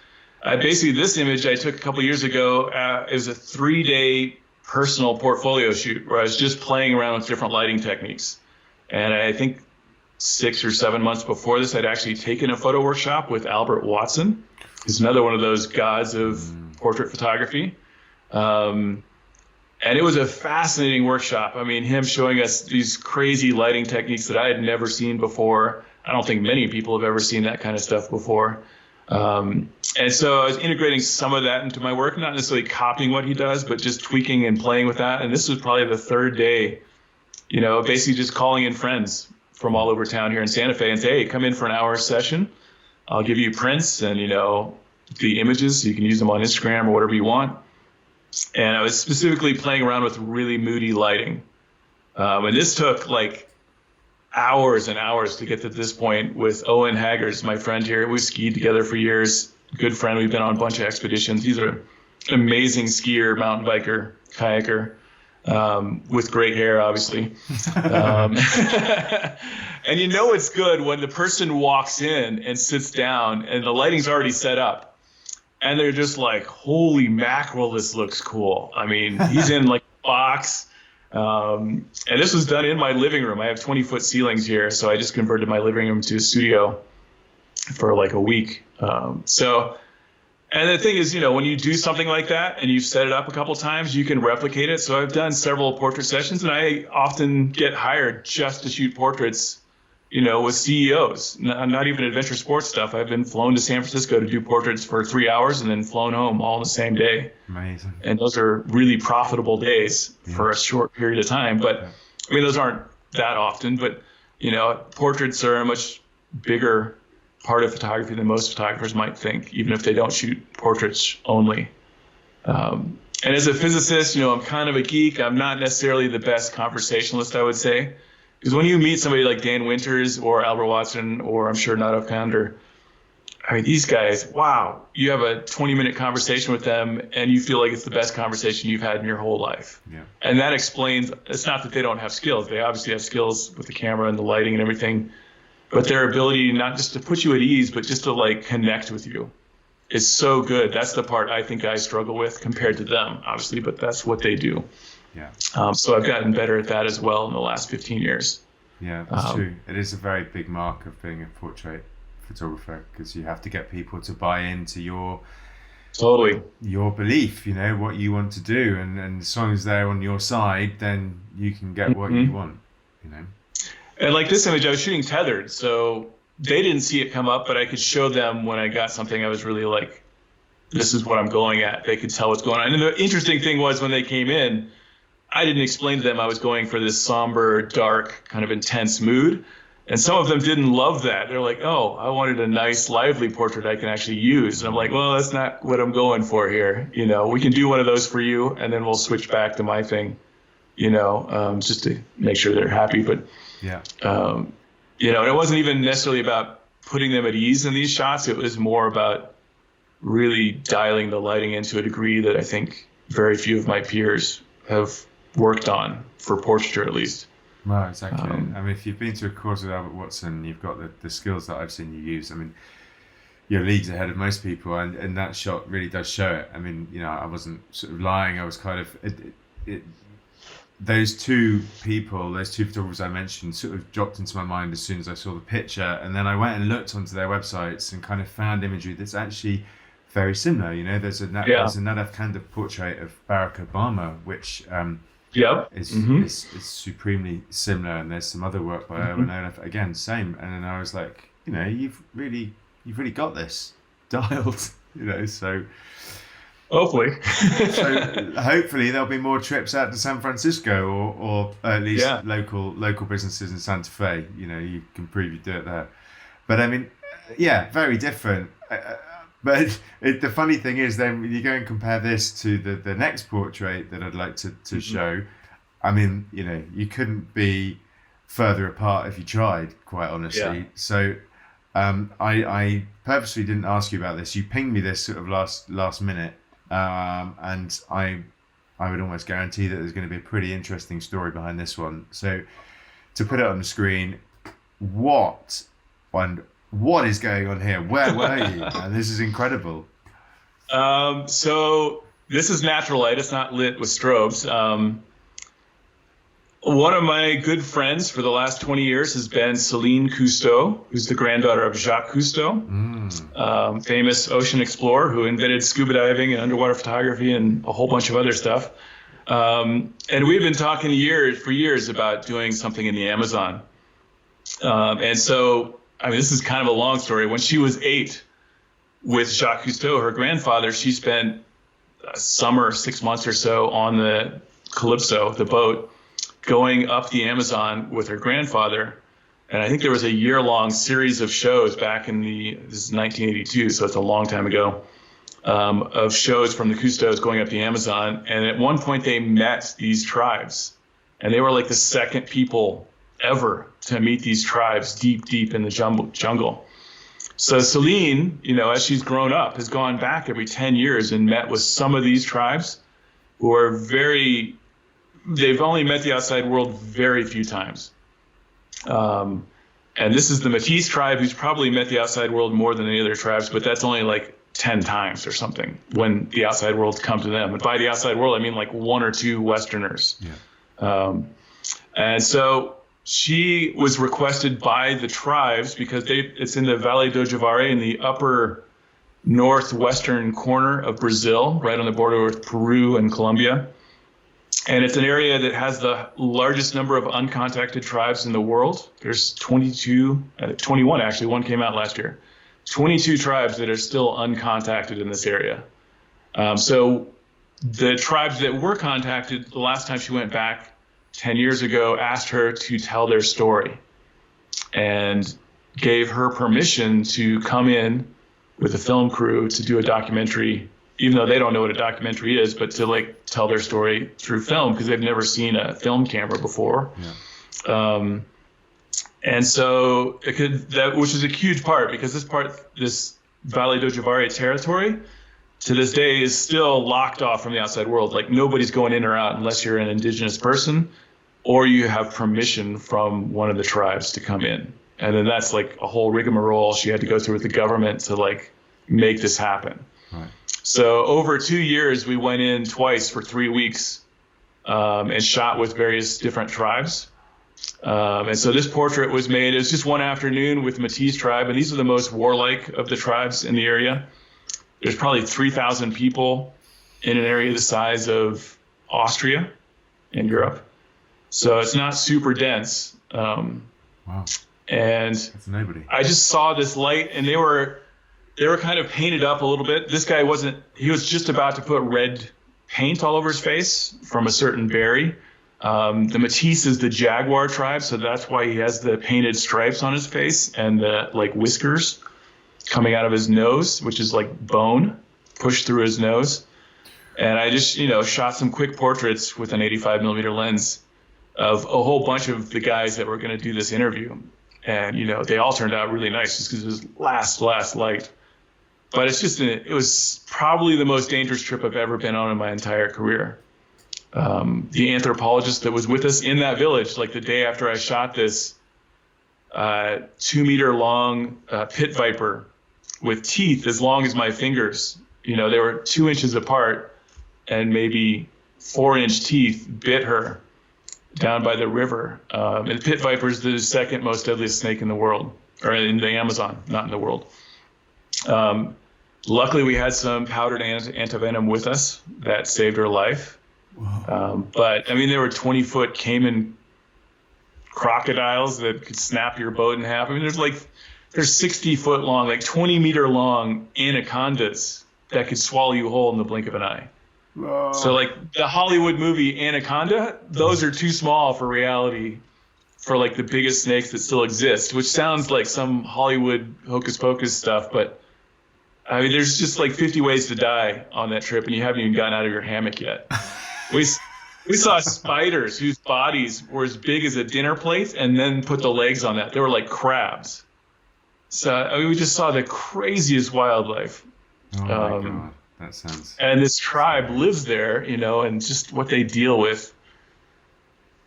basically this image I took a couple years ago. It was a 3-day personal portfolio shoot where I was just playing around with different lighting techniques. And I think 6 or 7 months before this, I'd actually taken a photo workshop with Albert Watson, who's another one of those gods of portrait photography. And it was a fascinating workshop. I mean, him showing us these crazy lighting techniques that I had never seen before. I don't think many people have ever seen that kind of stuff before. And so I was integrating some of that into my work, not necessarily copying what he does, but just tweaking and playing with that. And this was probably the 3rd day, basically just calling in friends from all over town here in Santa Fe and say, hey, come in for an hour session. I'll give you prints and, the images, so you can use them on Instagram or whatever you want. And I was specifically playing around with really moody lighting. And this took like hours and hours to get to this point with Owen Haggers, my friend here. We skied together for years. Good friend. We've been on a bunch of expeditions. He's an amazing skier, mountain biker, kayaker, with great hair, obviously. And it's good when the person walks in and sits down and the lighting's already set up. And they're just like, holy mackerel, this looks cool. I mean, he's in like a box. And this was done in my living room. I have 20-foot ceilings here, so I just converted my living room to a studio for like a week. And the thing is, when you do something like that and you've set it up a couple times, you can replicate it. So I've done several portrait sessions, and I often get hired just to shoot portraits, with CEOs, not even adventure sports stuff. I've been flown to San Francisco to do portraits for 3 hours and then flown home all in the same day. Amazing. And those are really profitable days for a short period of time. But I mean, those aren't that often, but portraits are a much bigger part of photography than most photographers might think, even if they don't shoot portraits only. And as a physicist, I'm kind of a geek. I'm not necessarily the best conversationalist, I would say. Because when you meet somebody like Dan Winters or Albert Watson, or I'm sure Not of Candor, I mean, these guys, wow, you have a 20-minute conversation with them and you feel like it's the best conversation you've had in your whole life. Yeah. And that explains, it's not that they don't have skills. They obviously have skills with the camera and the lighting and everything, but their ability not just to put you at ease, but just to like connect with you is so good. That's the part I think I struggle with compared to them, obviously, but that's what they do. Yeah. So I've gotten better at that as well in the last 15 years. Yeah, that's true. It is a very big mark of being a portrait photographer, because you have to get people to buy into your belief, what you want to do, and as long as they're on your side, then you can get what you want, And like this image, I was shooting tethered, so they didn't see it come up, but I could show them when I got something I was really like, this is what I'm going at. They could tell what's going on. And the interesting thing was, when they came in, I didn't explain to them I was going for this somber, dark, kind of intense mood. And some of them didn't love that. They're like, oh, I wanted a nice, lively portrait I can actually use. And I'm like, well, that's not what I'm going for here. We can do one of those for you, and then we'll switch back to my thing, just to make sure they're happy. But, and it wasn't even necessarily about putting them at ease in these shots. It was more about really dialing the lighting into a degree that I think very few of my peers have worked on, for portraiture at least. Well, exactly. I mean, if you've been to a course with Albert Watson, you've got the skills that I've seen you use. I mean, you're leagues ahead of most people, and that shot really does show it. I mean, I wasn't sort of lying. I was kind of those two photographers I mentioned sort of dropped into my mind as soon as I saw the picture, and then I went and looked onto their websites and kind of found imagery that's actually very similar. There's a Not of Candor portrait of Barack Obama, which is supremely similar, and there's some other work by Owen Olaf, again same. And then I was like, you've really got this dialed, so hopefully hopefully there'll be more trips out to San Francisco, or at least local businesses in Santa Fe. You can prove you do it there. But I mean, very different. But the funny thing is, then when you go and compare this to the next portrait that I'd like to show, I mean, you couldn't be further apart if you tried, quite honestly. Yeah. So I purposely didn't ask you about this. You pinged me this sort of last minute, and I would almost guarantee that there's going to be a pretty interesting story behind this one. So to put it on the screen, what is going on here? Where were you? And this is incredible. So this is natural light. It's not lit with strobes. One of my good friends for the last 20 years has been Celine Cousteau, who's the granddaughter of Jacques Cousteau, famous ocean explorer who invented scuba diving and underwater photography and a whole bunch of other stuff. And we've been talking for years about doing something in the Amazon. And so, I mean, this is kind of a long story. When she was 8 with Jacques Cousteau, her grandfather, she spent a summer, 6 months or so on the Calypso, the boat, going up the Amazon with her grandfather. And I think there was a year-long series of shows back this is 1982, so it's a long time ago, of shows from the Cousteaus going up the Amazon. And at one point they met these tribes, and they were like the second people ever to meet these tribes deep in the jungle. So Celine, as she's grown up, has gone back every 10 years and met with some of these tribes who are they've only met the outside world very few times. And this is the Métis tribe, who's probably met the outside world more than any other tribes, but that's only like 10 times or something when the outside world's come to them. And by the outside world, I mean like 1 or 2 Westerners. Yeah. And so she was requested by the tribes because it's in the Valley do Javari in the upper northwestern corner of Brazil, right on the border with Peru and Colombia. And it's an area that has the largest number of uncontacted tribes in the world. There's 21 actually, one came out last year. 22 tribes that are still uncontacted in this area. So the tribes that were contacted, the last time she went back 10 years ago, asked her to tell their story and gave her permission to come in with a film crew to do a documentary, even though they don't know what a documentary is, but to tell their story through film because they've never seen a film camera before. Yeah. And so which is a huge part because this Valley do Javari territory to this day is still locked off from the outside world. Like nobody's going in or out unless you're an indigenous person or you have permission from one of the tribes to come in. And then that's like a whole rigmarole she had to go through with the government to make this happen. Right. So over 2 years, we went in twice for 3 weeks and shot with various different tribes. And so this portrait was made. It was just one afternoon with Métis tribe, and these are the most warlike of the tribes in the area. There's probably 3,000 people in an area the size of Austria in Europe. So it's not super dense. Wow. And that's nobody. I just saw this light, and they were kind of painted up a little bit. This guy he was just about to put red paint all over his face from a certain berry. The Métis is the Jaguar Tribe, so that's why he has the painted stripes on his face and the whiskers coming out of his nose, which is like bone pushed through his nose. And I just, shot some quick portraits with an 85 millimeter lens of a whole bunch of the guys that were going to do this interview. And, they all turned out really nice just because it was last light. But it was probably the most dangerous trip I've ever been on in my entire career. The anthropologist that was with us in that village, like the day after I shot this 2 meter long pit viper with teeth as long as my fingers, they were 2 inches apart and maybe 4-inch teeth bit her down by the river. And the pit viper is the second most deadliest snake in the world, or in the Amazon, not in the world. Luckily, we had some powdered antivenom with us that saved her life. But there were 20-foot caiman crocodiles that could snap your boat in half. There's 60-foot long, 20-meter long anacondas that could swallow you whole in the blink of an eye. Whoa. So the Hollywood movie Anaconda, those are too small for reality for the biggest snakes that still exist, which sounds like some Hollywood hocus pocus stuff, but I mean, there's just like 50 ways to die on that trip, and you haven't even gotten out of your hammock yet. We we saw spiders whose bodies were as big as a dinner plate, and then put the legs on that. They were like crabs. So I mean, we just saw the craziest wildlife. Oh my God, that sounds. And this tribe lives there, you know, and just what they deal with.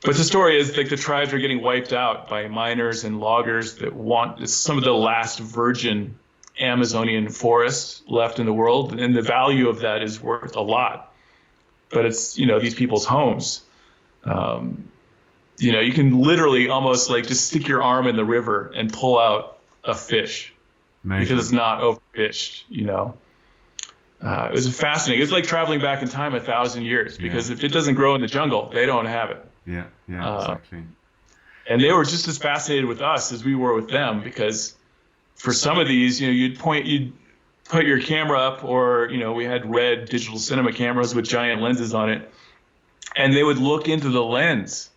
But the story is like the tribes are getting wiped out by miners and loggers that want some of the last virgin Amazonian forests left in the world, and the value of that is worth a lot. But it's, you know, these people's homes. You know, you can literally almost like just stick your arm in the river and pull out a fish. Amazing. Because it's not overfished, you know. It was fascinating. It's like traveling back in time 1,000 years, because if it doesn't grow in the jungle, they don't have it. Yeah, exactly. And they were just as fascinated with us as we were with them, because for some of these, you know, you'd put your camera up, or, you know, we had red digital cinema cameras with giant lenses on it, and they would look into the lens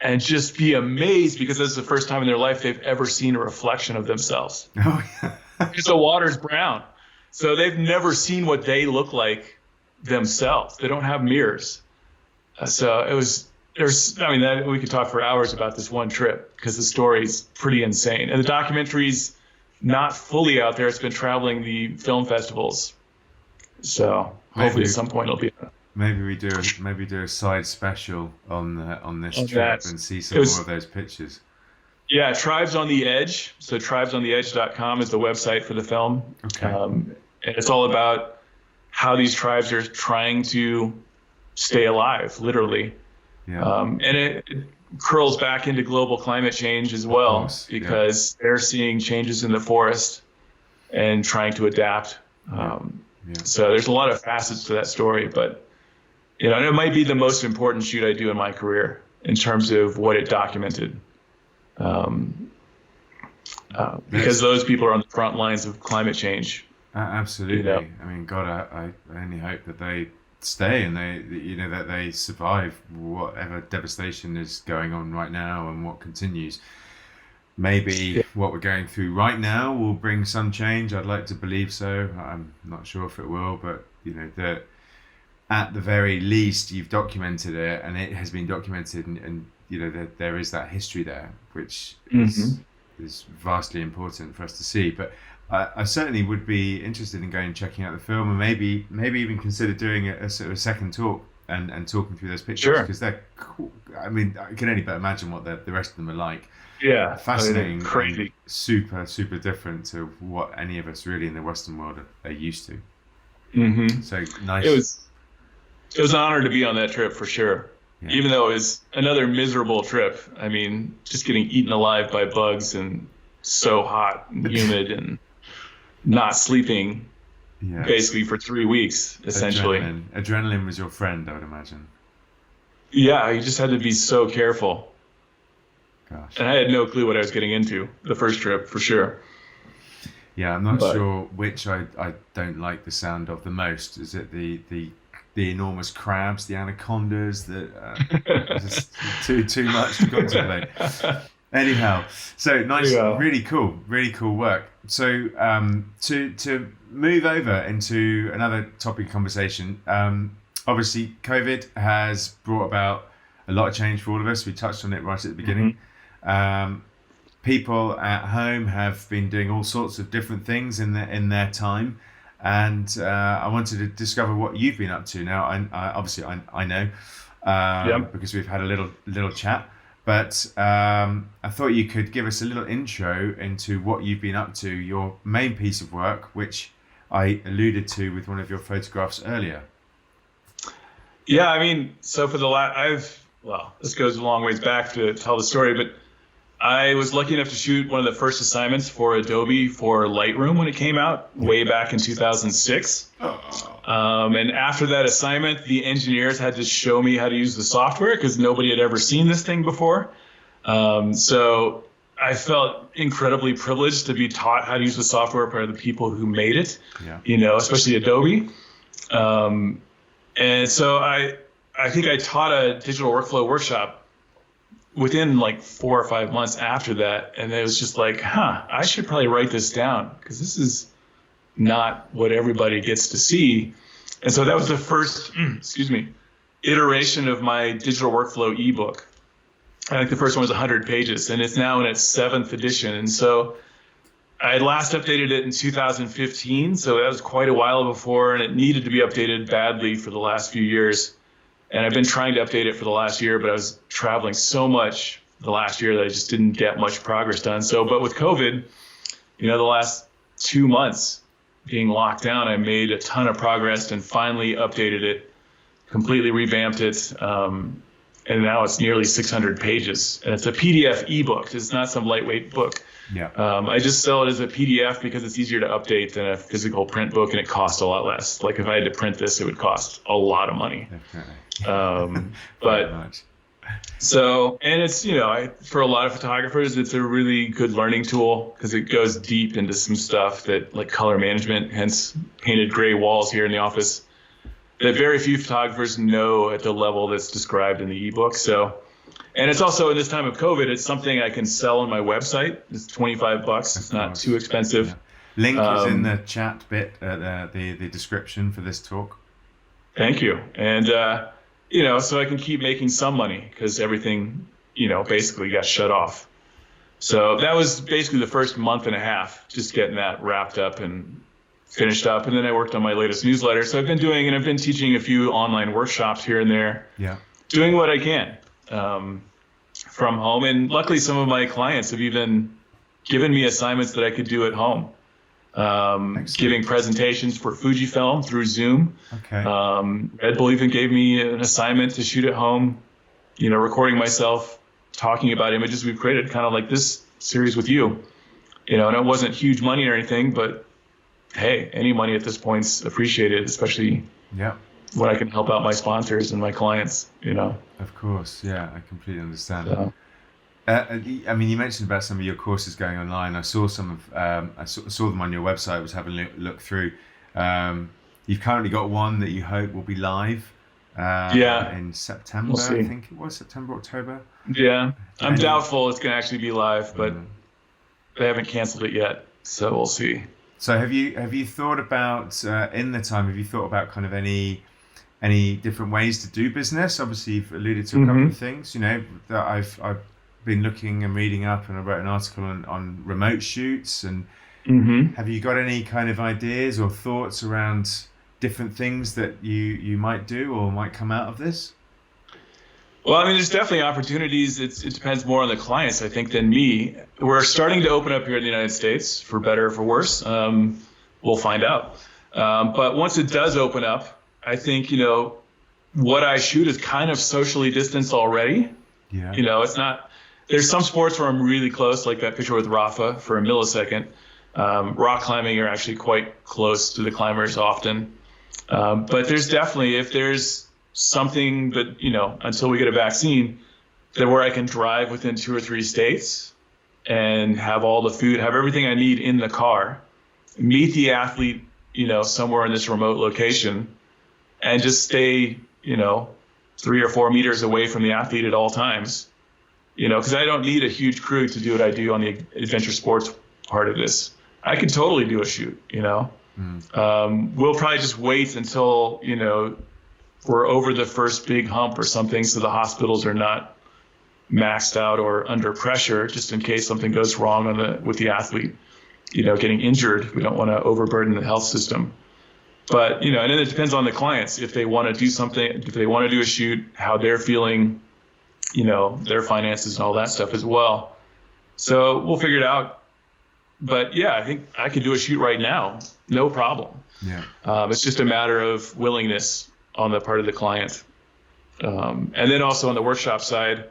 and just be amazed, because this is the first time in their life they've ever seen a reflection of themselves. Oh, yeah. Because the water's brown. So they've never seen what they look like themselves. They don't have mirrors. So we could talk for hours about this one trip, because the story's pretty insane. And the documentary's not fully out there. It's been traveling the film festivals. So hopefully at some point it'll be. Maybe we do a side special on this trip and see some more of those pictures. Yeah, Tribes on the Edge. So tribesontheedge.com is the website for the film. Okay. And it's all about how these tribes are trying to stay alive, literally. Yeah. And it curls back into global climate change as well, because they're seeing changes in the forest and trying to adapt. So there's a lot of facets to that story, but, you know, and it might be the most important shoot I do in my career in terms of what it documented. Because those people are on the front lines of climate change. Absolutely. You know? I mean, God, I only hope that they stay and that they survive whatever devastation is going on right now and what continues. Maybe what we're going through right now will bring some change. I'd like to believe so. I'm not sure if it will, but, you know, that at the very least you've documented it, and it has been documented, and you know, there is that history there, which is vastly important for us to see. But I certainly would be interested in going and checking out the film, and maybe even consider doing a sort of second talk and talking through those pictures, because they're cool. I mean, I can only but imagine what the rest of them are like. Yeah, fascinating, crazy, super different to what any of us really in the Western world are used to. Mm-hmm. So nice. It was an honor to be on that trip for sure. Yeah. Even though it was another miserable trip. I mean, just getting eaten alive by bugs and so hot and humid and not sleeping basically for 3 weeks, essentially. Adrenaline was your friend, I would imagine. Yeah, you just had to be so careful. Gosh. And I had no clue what I was getting into the first trip, for sure. Yeah, I'm not sure which I don't like the sound of the most. Is it the enormous crabs, the anacondas, just too much to contemplate. Anyhow, so nice, really cool work. So to move over into another topic of conversation, obviously COVID has brought about a lot of change for all of us. We touched on it right at the beginning. People at home have been doing all sorts of different things in their time. And I wanted to discover what you've been up to now. I know because we've had a little chat. But I thought you could give us a little intro into what you've been up to, your main piece of work, which I alluded to with one of your photographs earlier. Yeah, I mean, so for this goes a long ways back to tell the story, but I was lucky enough to shoot one of the first assignments for Adobe for Lightroom when it came out way back in 2006. And after that assignment, the engineers had to show me how to use the software because nobody had ever seen this thing before. So I felt incredibly privileged to be taught how to use the software by the people who made it, you know, especially Adobe. And so I think I taught a digital workflow workshop within like 4 or 5 months after that, and it was just like, I should probably write this down because this not what everybody gets to see. And so that was the first, iteration of my digital workflow ebook. I think the first one was 100 pages, and it's now in its 7th edition. And so I had last updated it in 2015, so that was quite a while before, and it needed to be updated badly for the last few years. And I've been trying to update it for the last year, but I was traveling so much the last year that I just didn't get much progress done. So, but with COVID, the last 2 months being locked down, I made a ton of progress and finally updated it, completely revamped it. And now it's nearly 600 pages, and it's a PDF ebook. It's not some lightweight book. Yeah. I just sell it as a PDF because it's easier to update than a physical print book, and it costs a lot less. Like if I had to print this, it would cost a lot of money. Definitely. But so, and it's, for a lot of photographers, it's a really good learning tool because it goes deep into some stuff that like color management, hence painted gray walls here in the office, that very few photographers know at the level that's described in the ebook. So, and it's also in this time of COVID, it's something I can sell on my website. It's $25. It's not too expensive. Yeah. Link is in the chat bit, the description for this talk. Thank you. And, so I can keep making some money because everything, basically got shut off. So that was basically the first month and a half, just getting that wrapped up and finished up. And then I worked on my latest newsletter. So I've been teaching a few online workshops here and there, doing what I can from home. And luckily some of my clients have even given me assignments that I could do at home. Giving presentations for Fujifilm through Zoom. Okay. Red Bull even gave me an assignment to shoot at home, recording myself, talking about images we've created, kind of like this series with you. And it wasn't huge money or anything, but hey, any money at this point's appreciated, especially when I can help out my sponsors and my clients, Of course, yeah, I completely understand. So. You mentioned about some of your courses going online. I saw I saw them on your website. I was having a look through. You've currently got one that you hope will be live in September. We'll see. I think it was September, October. Yeah, I'm doubtful it's going to actually be live, but they haven't canceled it yet, so we'll see. So have you thought about in the time? Have you thought about kind of any different ways to do business? Obviously, you've alluded to a couple of things. That I've been looking and reading up, and I wrote an article on remote shoots. And have you got any kind of ideas or thoughts around different things that you might do or might come out of this? Well, there's definitely opportunities. It depends more on the clients, I think, than me. We're starting to open up here in the United States, for better or for worse. We'll find out. But once it does open up, I think, what I shoot is kind of socially distanced already. Yeah. It's not, there's some sports where I'm really close, like that picture with Rafa for a millisecond. Rock climbing, you're actually quite close to the climbers often. But there's definitely, if there's something that, until we get a vaccine, that where I can drive within 2 or 3 states and have all the food, have everything I need in the car, meet the athlete, somewhere in this remote location, and just stay, 3 or 4 meters away from the athlete at all times, because I don't need a huge crew to do what I do on the adventure sports part of this. I could totally do a shoot, We'll probably just wait until, we're over the first big hump or something, so the hospitals are not maxed out or under pressure, just in case something goes wrong with the athlete, getting injured. We don't want to overburden the health system. But, and then it depends on the clients. If they want to do something, if they want to do a shoot, how they're feeling, their finances and all that stuff as well. So we'll figure it out. But yeah, I think I could do a shoot right now, no problem. Yeah. It's just a matter of willingness on the part of the client. And then also on the workshop side,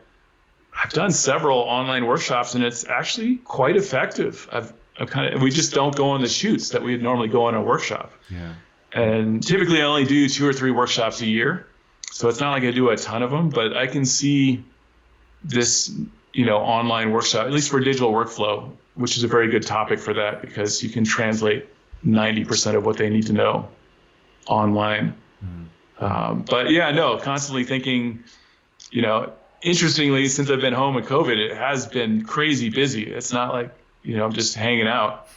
I've done several online workshops, and it's actually quite effective. We just don't go on the shoots that we'd normally go on a workshop. Yeah. And typically I only do 2 or 3 workshops a year. So it's not like I do a ton of them, but I can see this, online workshop, at least for digital workflow, which is a very good topic for that, because you can translate 90% of what they need to know online. But yeah, no, constantly thinking, interestingly, since I've been home with COVID, it has been crazy busy. It's not like, I'm just hanging out.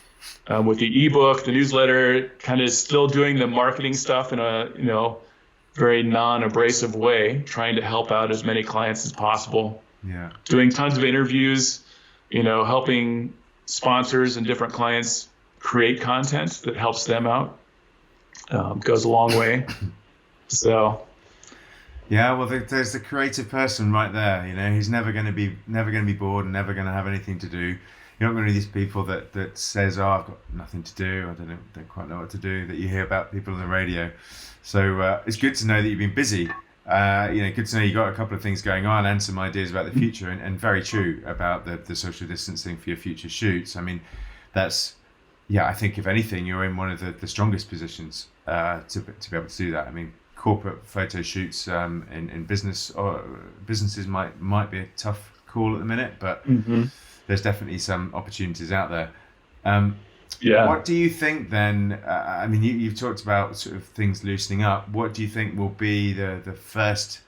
with the eBook, the newsletter, kind of still doing the marketing stuff in a, very non-abrasive way, trying to help out as many clients as possible. Yeah. Doing tons of interviews, helping sponsors and different clients create content that helps them out. Goes a long way. So. Yeah, well, there's the creative person right there. He's never going to be bored and never going to have anything to do. You're not going to be these people that says, "Oh, I've got nothing to do. I don't quite know what to do." That you hear about people on the radio. So it's good to know that you've been busy. Good to know you got a couple of things going on and some ideas about the future, and very true about the social distancing for your future shoots. I mean, that's, I think if anything, you're in one of the strongest positions to be able to do that. I mean, corporate photo shoots in businesses might be a tough call at the minute, but there's definitely some opportunities out there. What do you think then? I mean, you've talked about sort of things loosening up. What do you think will be the first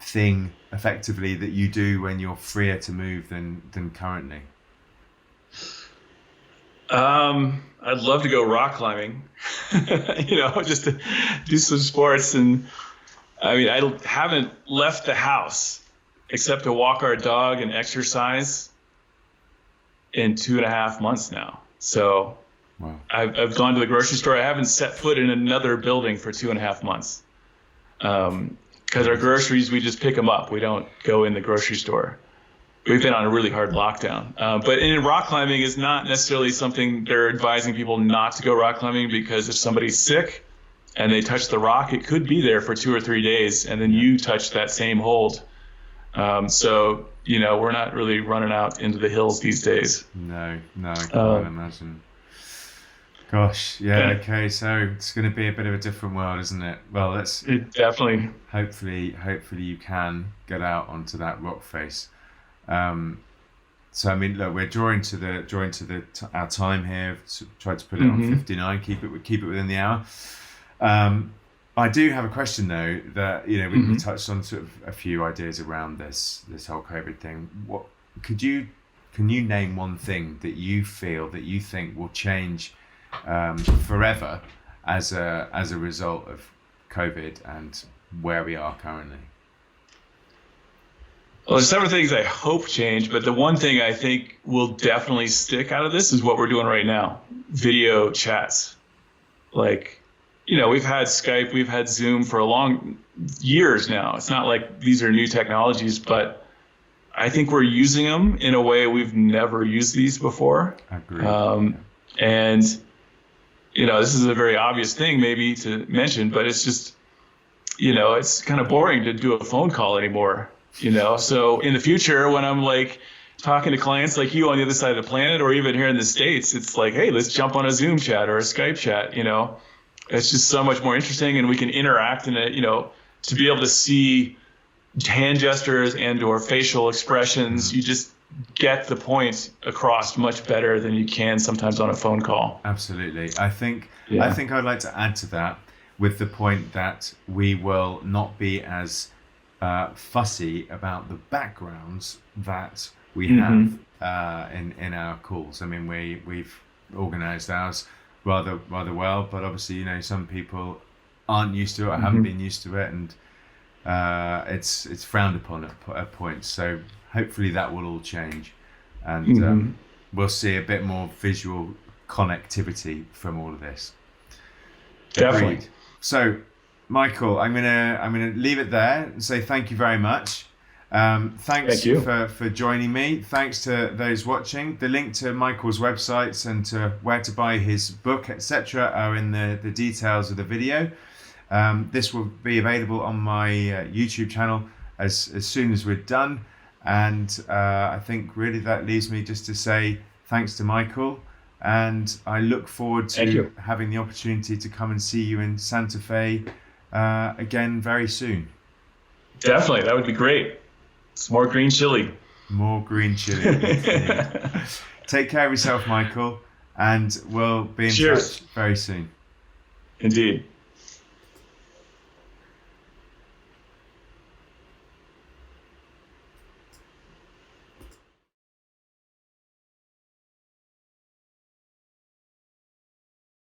thing effectively that you do when you're freer to move than currently? I'd love to go rock climbing, just to do some sports. And I mean, I haven't left the house except to walk our dog and exercise in 2.5 months now. So wow. I've gone to the grocery store. I haven't set foot in another building for 2.5 months. Because our groceries, we just pick them up. We don't go in the grocery store. We've been on a really hard lockdown. But in rock climbing is not necessarily something they're advising people not to go rock climbing, because if somebody's sick and they touch the rock, it could be there for 2 or 3 days, and then you touch that same hold. So, we're not really running out into the hills these days. No, I can't imagine. Gosh, yeah, okay, so it's going to be a bit of a different world, isn't it? Well, it definitely. Hopefully you can get out onto that rock face. So I mean, look, we're drawing to our time here. Tried to put it on 59. Keep it within the hour. I do have a question though. That we touched on sort of a few ideas around this whole COVID thing. Can you name one thing that you think will change forever as a result of COVID and where we are currently? Well, there's several things I hope change, but the one thing I think will definitely stick out of this is what we're doing right now. Video chats. Like, we've had Skype, we've had Zoom for years now. It's not like these are new technologies, but I think we're using them in a way we've never used these before. I agree. And, this is a very obvious thing maybe to mention, but it's just, it's kind of boring to do a phone call anymore. So in the future, when I'm like talking to clients like you on the other side of the planet, or even here in the States, it's like, hey, let's jump on a Zoom chat or a Skype chat. It's just so much more interesting, and we can interact in it, to be able to see hand gestures and or facial expressions. You just get the point across much better than you can sometimes on a phone call. Absolutely. I think I'd like to add to that with the point that we will not be as fussy about the backgrounds that we have in our calls. I mean, we've organised ours rather well, but obviously, some people aren't used to it or haven't been used to it, and it's frowned upon at points. So hopefully that will all change, and we'll see a bit more visual connectivity from all of this. Definitely. Agreed. So, Michael, I'm gonna leave it there and say thank you very much. Thanks for joining me. Thanks to those watching. The link to Michael's websites and to where to buy his book, etc., are in the details of the video. This will be available on my YouTube channel as soon as we're done. And I think really that leaves me just to say thanks to Michael. And I look forward to having the opportunity to come and see you in Santa Fe again very soon. Definitely, that would be great. Some more green chili. More green chili. Take care of yourself, Michael, and we'll be in touch very soon. Indeed.